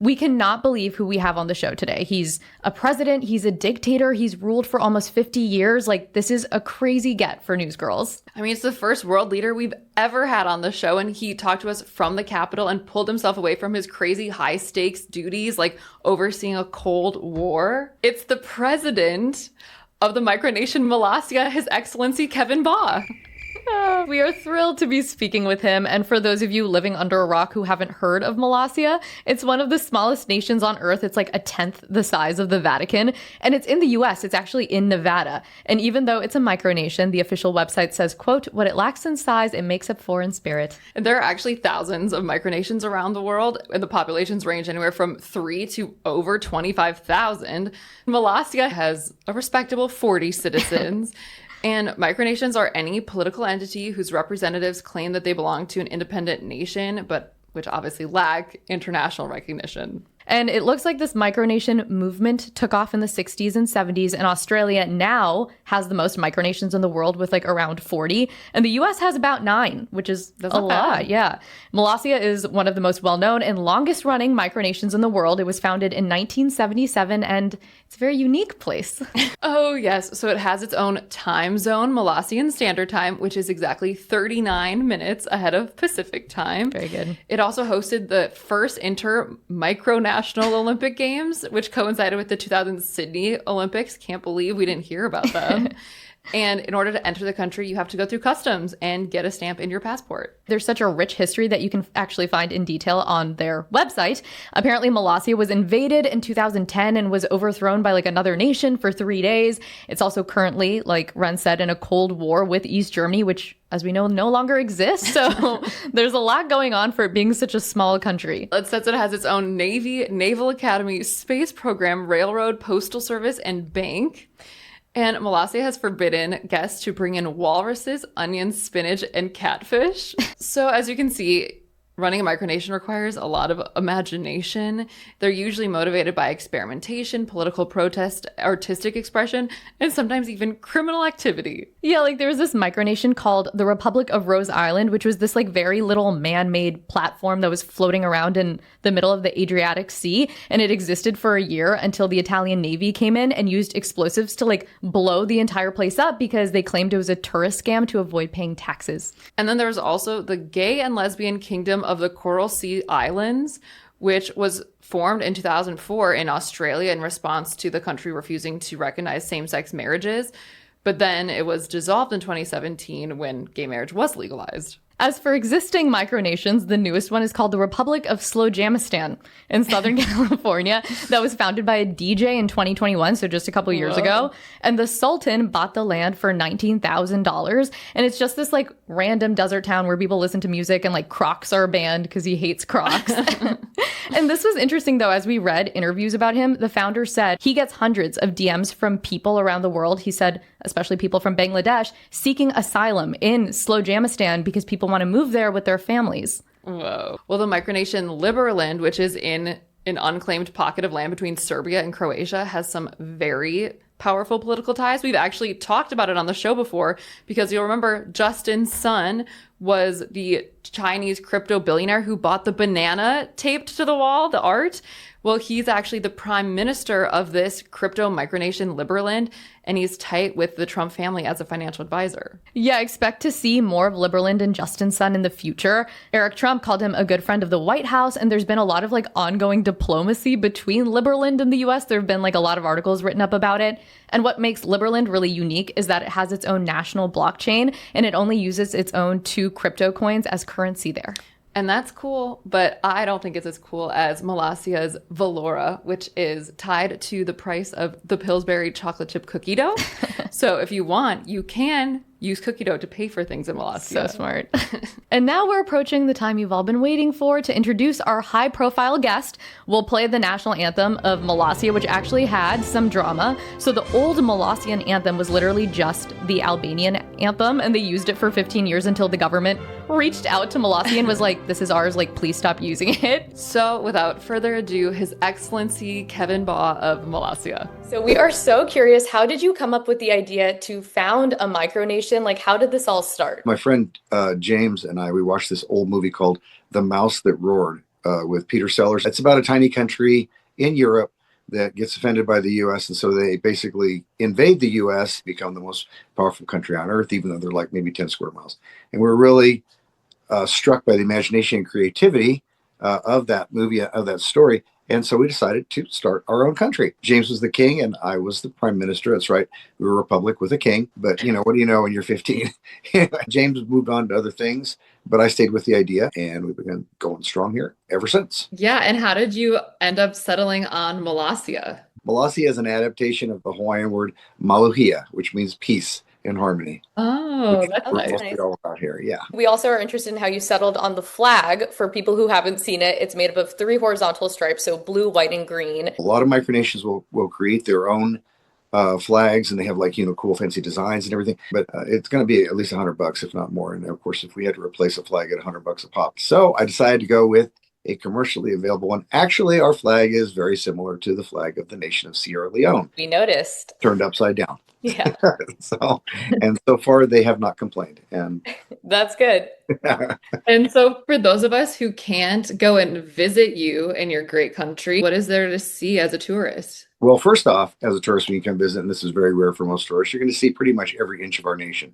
We cannot believe who we have on the show today. He's a president, he's a dictator, he's ruled for almost 50 years. Like, this is a crazy get for Newsgirls. I mean, it's the first world leader we've ever had on the show, and he talked to us from the Capitol and pulled himself away from his crazy high-stakes duties, like overseeing a Cold War. It's the president of the Micronation Molossia, His Excellency Kevin Baugh. We are thrilled to be speaking with him. And for those of you living under a rock who haven't heard of Molossia, it's one of the smallest nations on Earth. It's like a tenth the size of the Vatican. And it's in the US. It's actually in Nevada. And even though it's a micronation, the official website says, quote, what it lacks in size, it makes up for in spirit. And there are actually thousands of micronations around the world, and the populations range anywhere from 3 to over 25,000. Molossia has a respectable 40 citizens. And micronations are any political entity whose representatives claim that they belong to an independent nation, but which obviously lack international recognition. And it looks like this micronation movement took off in the 60s and 70s, and Australia now has the most micronations in the world with like around 40. And the US has about 9, which is a lot. Yeah. Molossia is one of the most well-known and longest-running micronations in the world. It was founded in 1977, and it's a very unique place. Oh, yes. So it has its own time zone, Molossian Standard Time, which is exactly 39 minutes ahead of Pacific Time. Very good. It also hosted the first Micronational Olympic Games, which coincided with the 2000 Sydney Olympics. Can't believe we didn't hear about them. And in order to enter the country, you have to go through customs and get a stamp in your passport. There's such a rich history that you can actually find in detail on their website. Apparently, Molossia was invaded in 2010 and was overthrown by like another nation for 3 days. It's also currently, like Wren said, in a Cold War with East Germany, which, as we know, no longer exists. So there's a lot going on for it being such a small country. It says it has its own Navy, Naval Academy, space program, railroad, postal service, and bank. And Molossia has forbidden guests to bring in walruses, onions, spinach, and catfish. So as you can see, running a micronation requires a lot of imagination. They're usually motivated by experimentation, political protest, artistic expression, and sometimes even criminal activity. Yeah, like there was this micronation called the Republic of Rose Island, which was this like very little man-made platform that was floating around in the middle of the Adriatic Sea. And it existed for a year until the Italian Navy came in and used explosives to like blow the entire place up because they claimed it was a tourist scam to avoid paying taxes. And then there was also the Gay and Lesbian Kingdom of the Coral Sea Islands, which was formed in 2004 in Australia in response to the country refusing to recognize same-sex marriages. But then it was dissolved in 2017 when gay marriage was legalized. As for existing micronations, the newest one is called the Republic of Slowjamistan in Southern California that was founded by a DJ in 2021, so just a couple years ago. And the Sultan bought the land for $19,000. And it's just this like random desert town where people listen to music and like Crocs are banned because he hates Crocs. And this was interesting, though, as we read interviews about him, the founder said he gets hundreds of DMs from people around the world. He said, especially people from Bangladesh, seeking asylum in Slowjamistan because people want to move there with their families. Whoa. Well, the micronation Liberland, which is in an unclaimed pocket of land between Serbia and Croatia, has some very powerful political ties. We've actually talked about it on the show before because you'll remember Justin's son was the Chinese crypto billionaire who bought the banana taped to the wall, the art. Well, he's actually the prime minister of this crypto micronation Liberland, and he's tight with the Trump family as a financial advisor. Yeah, expect to see more of Liberland and Justin's son in the future. Eric Trump called him a good friend of the White House, and there's been a lot of like ongoing diplomacy between Liberland and the US. There have been like a lot of articles written up about it. And what makes Liberland really unique is that it has its own national blockchain, and it only uses its own 2 crypto coins as currency there. And that's cool, but I don't think it's as cool as Molossia's Valora, which is tied to the price of the Pillsbury chocolate chip cookie dough. So if you want, you can use cookie dough to pay for things in Molossia. So smart. And now we're approaching the time you've all been waiting for to introduce our high-profile guest. We'll play the national anthem of Molossia, which actually had some drama. So the old Molossian anthem was literally just the Albanian anthem, and they used it for 15 years until the government reached out to Molossia and was like, this is ours, like, please stop using it. So without further ado, His Excellency Kevin Baugh of Molossia. So we are so curious, how did you come up with the idea to found a micronation? Like, how did this all start? My friend James and I, we watched this old movie called The Mouse That Roared. with Peter Sellers. It's about a tiny country in Europe that gets offended by the U.S. and so they basically invade the U.S., become the most powerful country on earth, even though they're like maybe 10 square miles. And we're really struck by the imagination and creativity of that movie, of that story. And so we decided to start our own country. James was the king and I was the prime minister. That's right. We were a republic with a king. But, what do you know when you're 15? James moved on to other things, but I stayed with the idea and we've been going strong here ever since. Yeah. And how did you end up settling on Molossia? Molossia is an adaptation of the Hawaiian word maluhia, which means peace and harmony. Oh, that's nice. All about here. Yeah. We also are interested in how you settled on the flag. For people who haven't seen it, it's made up of 3 horizontal stripes, so blue, white, and green. A lot of micronations will create their own flags, and they have cool fancy designs and everything. But it's going to be at least $100, if not more. And of course, if we had to replace a flag at $100 a pop, so I decided to go with a commercially available one. Actually, our flag is very similar to the flag of the nation of Sierra Leone. We noticed. Turned upside down. Yeah. So far they have not complained, and that's good. And so for those of us who can't go and visit you in your great country, what is there to see as a tourist? Well, first off, as a tourist, when you come visit, and this is very rare for most tourists, you're going to see pretty much every inch of our nation.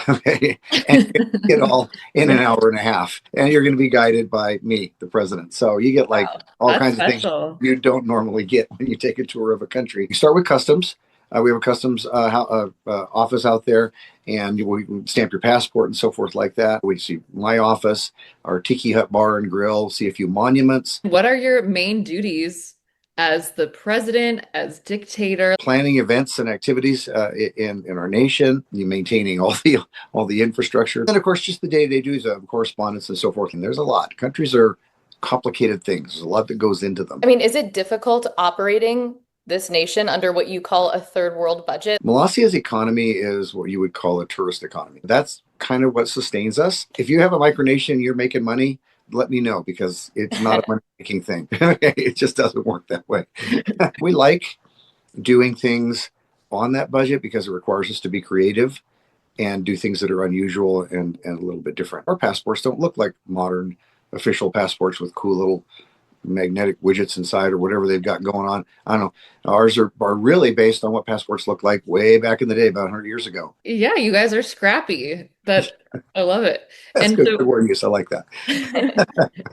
Okay, and you get all in an hour and a half, and you're going to be guided by me, the president. So you get all kinds of things you don't normally get when you take a tour of a country. You start with customs. We have a customs office out there, and we stamp your passport and so forth like that. We see my office, our tiki hut bar and grill, see a few monuments. What are your main duties as the president, as dictator? Planning events and activities in our nation, maintaining all the infrastructure, and of course just the day-to-day duties of correspondence and so forth. And there's a lot. Countries are complicated things. There's a lot that goes into them. I mean, is it difficult operating this nation under what you call a third world budget? Molossia's economy is what you would call a tourist economy. That's kind of what sustains us. If you have a micronation, you're making money, let me know, because it's not a money-making thing. It just doesn't work that way. We like doing things on that budget because it requires us to be creative and do things that are unusual and a little bit different. Our passports don't look like modern official passports with cool little magnetic widgets inside or whatever they've got going on. I don't know. Ours are really based on what passports looked like way back in the day, about 100 years ago. Yeah, you guys are scrappy. I love it. That's good word use. I like that.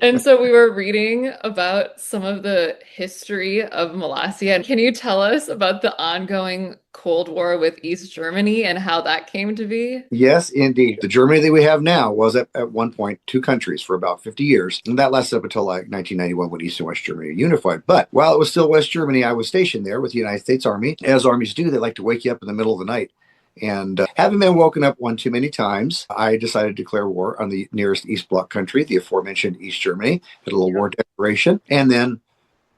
And so we were reading about some of the history of Molossia. Can you tell us about the ongoing Cold War with East Germany and how that came to be? Yes, indeed. The Germany that we have now was at one point 2 countries for about 50 years. And that lasted up until 1991 when East and West Germany were unified. But while it was still West Germany, I was stationed there with the United States Army. As armies do, they like to wake you up in the middle of the night. And having been woken up one too many times, I decided to declare war on the nearest East Bloc country, the aforementioned East Germany, did a little war declaration, and then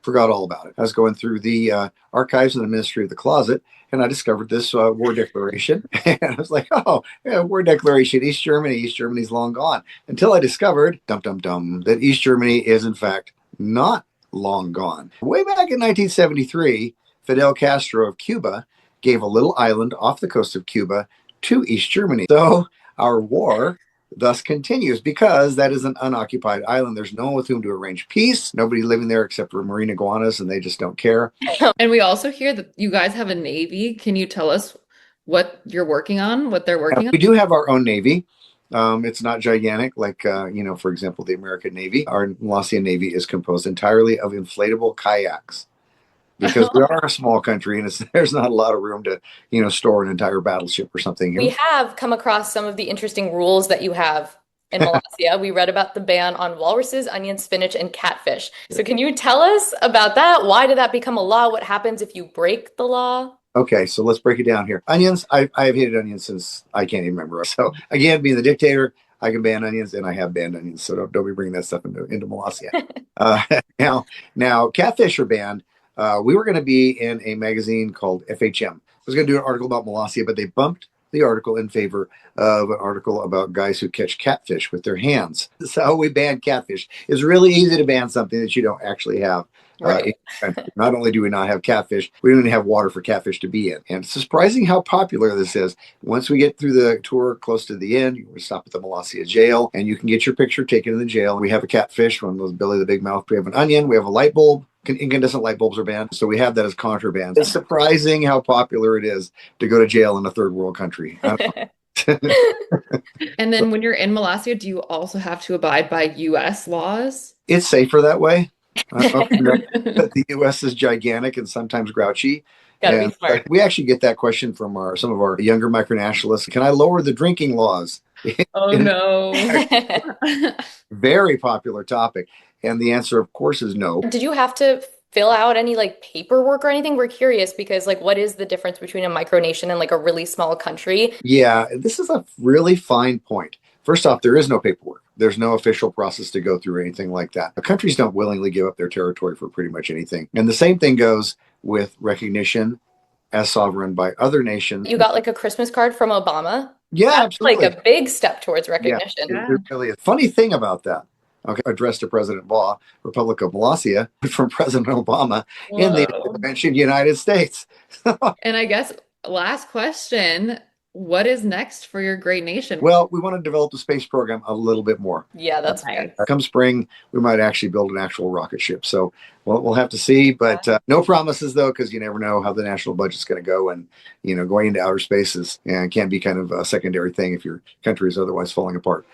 forgot all about it. I was going through the archives in the Ministry of the Closet, and I discovered this war declaration. And I was like, oh, yeah, war declaration, East Germany's long gone. Until I discovered, that East Germany is, in fact, not long gone. Way back in 1973, Fidel Castro of Cuba gave a little island off the coast of Cuba to East Germany. So our war thus continues because that is an unoccupied island. There's no one with whom to arrange peace. Nobody living there except for marine iguanas, and they just don't care. And we also hear that you guys have a navy. Can you tell us what you're working on, what they're working on? We do have our own navy. It's not gigantic like, for example, the American Navy. Our Molossia Navy is composed entirely of inflatable kayaks. Because we are a small country and there's not a lot of room to, store an entire battleship or something here. We have come across some of the interesting rules that you have in Molossia. We read about the ban on walruses, onions, spinach, and catfish. So can you tell us about that? Why did that become a law? What happens if you break the law? Okay, so let's break it down here. Onions, I have hated onions since I can't even remember. So again, being the dictator, I can ban onions, and I have banned onions. So don't be bringing that stuff into Molossia. Now catfish are banned. We were going to be in a magazine called FHM. I was going to do an article about Molossia, but they bumped the article in favor of an article about guys who catch catfish with their hands. So we ban catfish. It's really easy to ban something that you don't actually have. Right. Not only do we not have catfish, we don't even have water for catfish to be in. And it's surprising how popular this is. Once we get through the tour close to the end, we stop at the Molossia jail and you can get your picture taken in the jail. We have a catfish, one of those Billy the Big Mouth. We have an onion. We have a light bulb. Incandescent light bulbs are banned. So we have that as contraband. It's surprising how popular it is to go to jail in a third world country. And then when you're in Molossia, do you also have to abide by U.S. laws? It's safer that way. But the U.S. is gigantic and sometimes grouchy. Gotta be smart. We actually get that question from some of our younger micronationalists. Can I lower the drinking laws? Oh, no. Very popular topic. And the answer, of course, is no. Did you have to fill out any like paperwork or anything? We're curious because like what is the difference between a micronation and like a really small country? Yeah, this is a really fine point. First off, there is no paperwork. There's no official process to go through or anything like that. The countries don't willingly give up their territory for pretty much anything. And the same thing goes with recognition as sovereign by other nations. You got like a Christmas card from Obama? Yeah, That's absolutely. like a big step towards recognition. Yeah, it really is. Funny thing about that. Okay, addressed to President Baugh, Republic of Molossia, from President Obama in the mentioned United States. And I guess last question, what is next for your great nation? Well, we want to develop the space program a little bit more. Yeah, that's nice. Come spring, we might actually build an actual rocket ship. So we'll have to see, but no promises though, because you never know how the national budget's going to go, and going into outer spaces and can be kind of a secondary thing if your country is otherwise falling apart.